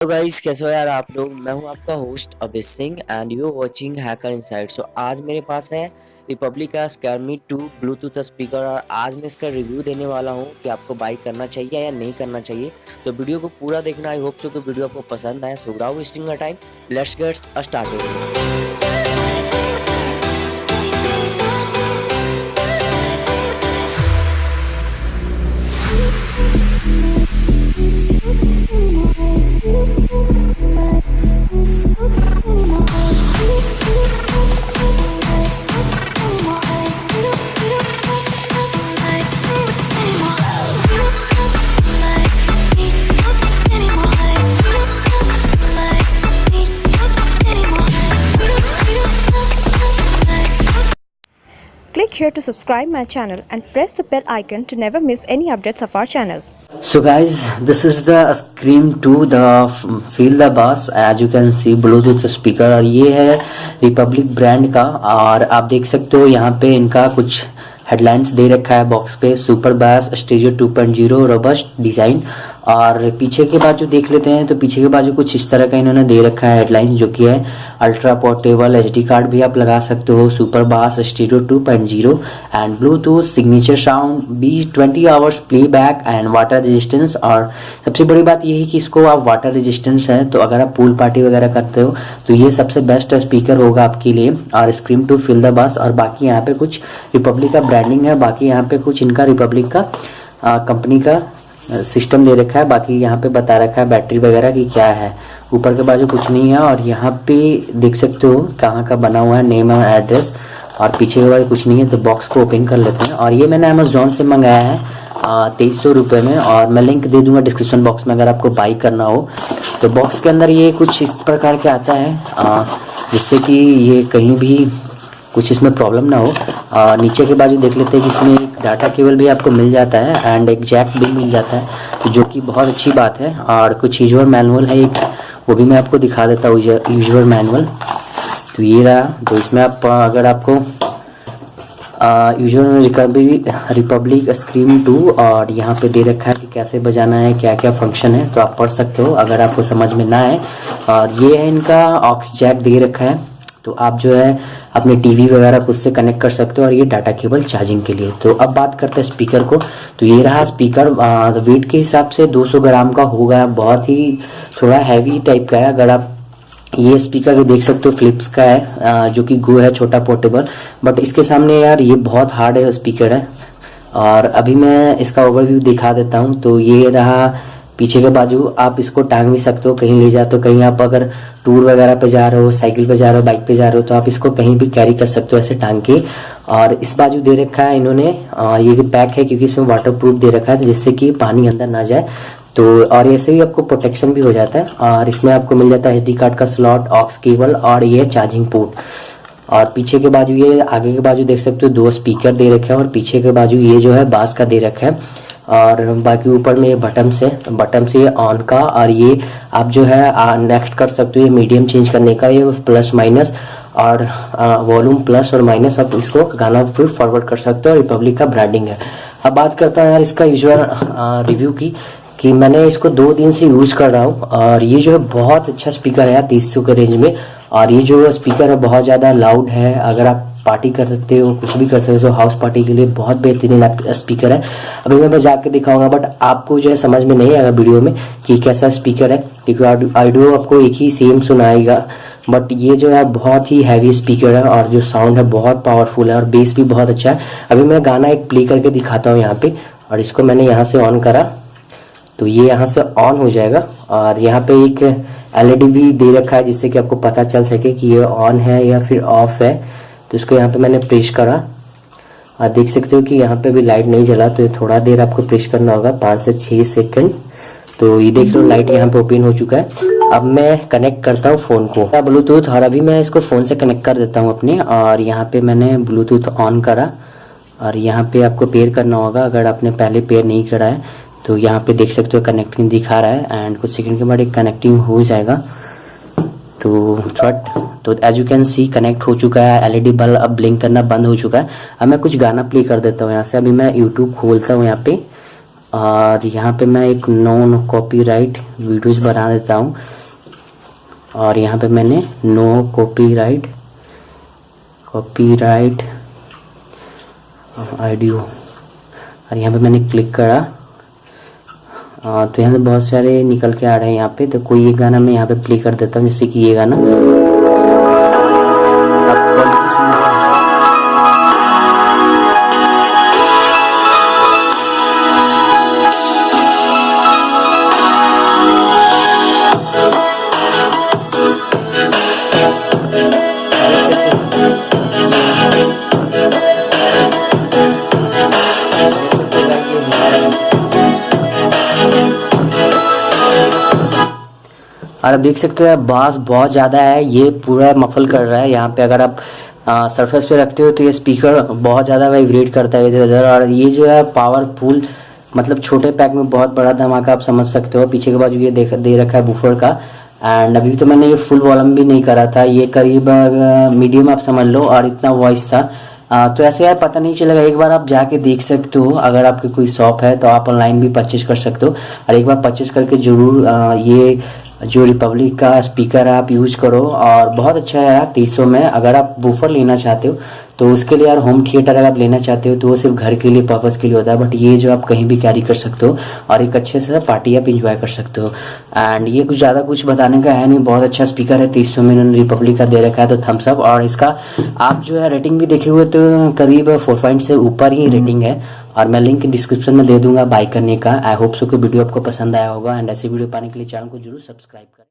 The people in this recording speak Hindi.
तो गाइस कैसे हो यार आप लोग। मैं हूं आपका host Abhishek Singh and you watching hacker inside. So आज मेरे पास है रिपब्लिक का स्क्रैमी 2 ब्लूटूथ स्पीकर और आज मैं इसका रिव्यू देने वाला हूं कि आपको बाई करना चाहिए या नहीं करना चाहिए। तो वीडियो को पूरा देखना। आई होप सो कि वीडियो आपको पसंद आए। So without wasting a time let's get started. Click here to subscribe my channel and press the bell icon to never miss any updates of our channel. So guys, this is the Skream 2, the Feel the Bass, as you can see Bluetooth speaker। और ये है रिपब्लिक ब्रांड का। और आप देख सकते हो यहाँ पे इनका कुछ हेडलाइंस दे रखा है बॉक्स पे। Super bass stereo 2.0 robust design. और पीछे के बाजू देख लेते हैं तो पीछे के बाजू कुछ इस तरह का इन्होंने दे रखा है हेडलाइंस, जो कि है अल्ट्रा पोर्टेबल एचडी कार्ड भी आप लगा सकते हो, super bass stereo 2.0 and Bluetooth signature sound B 20 hours playback and water resistance. और सबसे बड़ी बात यह है कि इसको आप वाटर रेजिस्टेंस है, तो अगर आप पूल पार्टी वगैरह करते हो तो ये सबसे बेस्ट स्पीकर होगा आपके लिए। और स्क्रीम 2 फील द बास। और बाकी यहाँ पे कुछ रिपब्लिक का ब्रांडिंग है, बाकी यहाँ पे कुछ इनका रिपब्लिक का कंपनी का सिस्टम दे रखा है। बाकी यहाँ पे बता रखा है बैटरी वगैरह की क्या है। ऊपर के बाजू कुछ नहीं है। और यहाँ पे देख सकते हो कहाँ का बना हुआ है, नेम और एड्रेस। और पीछे के बाजू कुछ नहीं है। तो बॉक्स को ओपन कर लेते हैं। और ये मैंने अमेजोन से मंगाया है 2300 रुपये में। और मैं लिंक दे दूंगा डिस्क्रिप्शन बॉक्स में अगर आपको बाई करना हो। तो बॉक्स के अंदर ये कुछ इस प्रकार के आता है जिससे कि ये कहीं भी कुछ इसमें प्रॉब्लम ना हो। नीचे के बाजू देख लेते हैं कि इसमें एक डाटा केबल भी आपको मिल जाता है एंड एक जैक भी मिल जाता है, तो जो कि बहुत अच्छी बात है। और कुछ यूजर मैनुअल है एक, वो भी मैं आपको दिखा देता हूँ यूजर मैनुअल। तो ये रहा। तो इसमें आप अगर आपको यूजर रिपब्लिक स्क्रीम 2 और यहाँ पे दे रखा है कि कैसे बजाना है, क्या क्या फंक्शन है, तो आप पढ़ सकते हो अगर आपको समझ में ना आए। और ये है इनका ऑक्स जैक दे रखा है, तो आप जो है अपने टीवी वगैरह खुद से कनेक्ट कर सकते हो। और ये डाटा केबल चार्जिंग के लिए। तो अब बात करते हैं स्पीकर को। तो ये रहा स्पीकर। वेट के हिसाब से 200 ग्राम का होगा, बहुत ही थोड़ा हैवी टाइप का है। अगर आप ये स्पीकर भी देख सकते हो फिलिप्स का है, जो कि गो है छोटा पोर्टेबल, बट इसके सामने यार ये बहुत हार्ड है स्पीकर है। और अभी मैं इसका ओवरव्यू दिखा देता हूँ। तो ये रहा पीछे के बाजू। आप इसको टांग भी सकते हो, कहीं ले जाते हो, कहीं आप अगर टूर वगैरह पे जा रहे हो, साइकिल पे जा रहे हो, बाइक पे जा रहे हो, तो आप इसको कहीं भी कैरी कर सकते हो ऐसे टांग के। और इस बाजू दे रखा है इन्होंने ये पैक है, क्योंकि इसमें वाटर प्रूफ दे रखा है जिससे कि पानी अंदर ना जाए। तो और ऐसे भी आपको प्रोटेक्शन भी हो जाता है। और इसमें आपको मिल जाता है एचडी कार्ड का स्लॉट, ऑक्स केबल और ये चार्जिंग पोर्ट। और पीछे के बाजू ये आगे के बाजू देख सकते हो 2 स्पीकर दे रखे हैं। और पीछे के बाजू ये जो है बास का दे रखा है। और बाकी ऊपर में ये बटन से ये ऑन का। और ये आप जो है नेक्स्ट कर सकते हो, ये मीडियम चेंज करने का, ये प्लस माइनस और वॉल्यूम प्लस और माइनस, आप इसको गाना फिर फॉरवर्ड कर सकते हो। रिपब्लिक का ब्रांडिंग है। अब बात करता हूँ यार इसका यूजर रिव्यू की, कि मैंने इसको 2 दिन से यूज कर रहा हूँ। और ये जो है बहुत अच्छा स्पीकर है यार 300 के रेंज में। और ये जो स्पीकर है बहुत ज़्यादा लाउड है। अगर आप पार्टी कर सकते हो, कुछ भी कर सकते हो, हाउस पार्टी के लिए बहुत बेहतरीन स्पीकर है। अभी मैं बजा के दिखाऊंगा, बट आपको जो है समझ में नहीं आएगा वीडियो में कि कैसा स्पीकर है, क्योंकि ऑडियो आपको एक ही सेम सुनाएगा। बट ये जो है बहुत ही हैवी स्पीकर है और जो साउंड है बहुत पावरफुल है और बेस भी बहुत अच्छा है। अभी मैं गाना एक प्ले करके दिखाता हूँ यहाँ पे। और इसको मैंने यहाँ से ऑन करा तो ये यहाँ से ऑन हो जाएगा। और यहाँ पे एक एलईडी भी दे रखा है जिससे कि आपको पता चल सके कि ये ऑन है या फिर ऑफ है। तो इसको यहाँ पे मैंने प्रेस करा और देख सकते हो कि यहाँ पे भी लाइट नहीं जला। तो थोड़ा देर आपको प्रेस करना होगा, 5 से 6 सेकंड। तो ये देख लो लाइट यहाँ पे ओपन हो चुका है। अब मैं कनेक्ट करता हूँ फोन को ब्लूटूथ। और अभी मैं इसको फोन से कनेक्ट कर देता हूँ अपने। और यहाँ पे मैंने ब्लूटूथ ऑन करा और यहाँ पे आपको पेयर करना होगा अगर आपने पहले पेयर नहीं करा है। तो यहाँ पे देख सकते हो कनेक्टिंग दिखा रहा है एंड कुछ सेकंड के बाद एक कनेक्टिंग हो जाएगा। तो as you can see connect हो चुका है। एलईडी बल्ब अब ब्लिंक करना बंद हो चुका है। अब मैं कुछ गाना प्ले कर देता हूँ यहाँ से। अभी मैं यूट्यूब खोलता हूँ यहाँ पे और यहाँ पे मैं एक नॉन कॉपीराइट वीडियोस बना देता हूँ, और यहाँ पे मैंने नो कॉपीराइट ऑडियो, और यहाँ पे मैंने क्लिक करा। तो यहाँ से बहुत सारे निकल के आ रहे हैं यहाँ पे। तो कोई एक गाना मैं यहाँ पे प्ले कर देता हूँ, जैसे कि ये गाना। आप क्वालिटी सुन सकते हैं। और आप देख सकते हो बास बहुत ज़्यादा है, ये पूरा मफल कर रहा है। यहाँ पे अगर आप सरफेस पे रखते हो तो ये स्पीकर बहुत ज़्यादा वाइब्रेट करता है इधर उधर। और ये जो है पावरफुल, मतलब छोटे पैक में बहुत बड़ा धमाका आप समझ सकते हो। पीछे के बाजू ये दे रखा है बूफर का। एंड अभी तो मैंने ये फुल वॉल्यूम भी नहीं करा था, ये करीब मीडियम आप समझ लो, और इतना वॉइस था। तो ऐसे यार पता नहीं चलेगा। एक बार आप जाके देख सकते हो, अगर आपकी कोई शॉप है तो आप ऑनलाइन भी परचेज कर सकते हो। और एक बार परचेज करके ज़रूर ये जो रिपब्लिक का स्पीकर है आप यूज़ करो, और बहुत अच्छा है यार 300 में। अगर आप बूफर लेना चाहते हो तो उसके लिए यार होम थिएटर अगर आप लेना चाहते हो तो वो सिर्फ घर के लिए पर्पज़ के लिए होता है, बट ये जो आप कहीं भी कैरी कर सकते हो और एक अच्छे से पार्टी आप इंजॉय कर सकते हो। एंड ये कुछ ज़्यादा कुछ बताने का है नहीं, बहुत अच्छा स्पीकर है। 300 में इन्होंने रिपब्लिक का दे रखा है, तो थम्स अप। और इसका आप जो है रेटिंग भी देखे हुए तो करीब 4 पॉइंट से ऊपर ही रेटिंग है, और मैं लिंक डिस्क्रिप्शन में दे दूंगा बाय करने का। आई होप सो कि वीडियो आपको पसंद आया होगा, एंड ऐसी वीडियो पाने के लिए चैनल को जरूर सब्सक्राइब करें।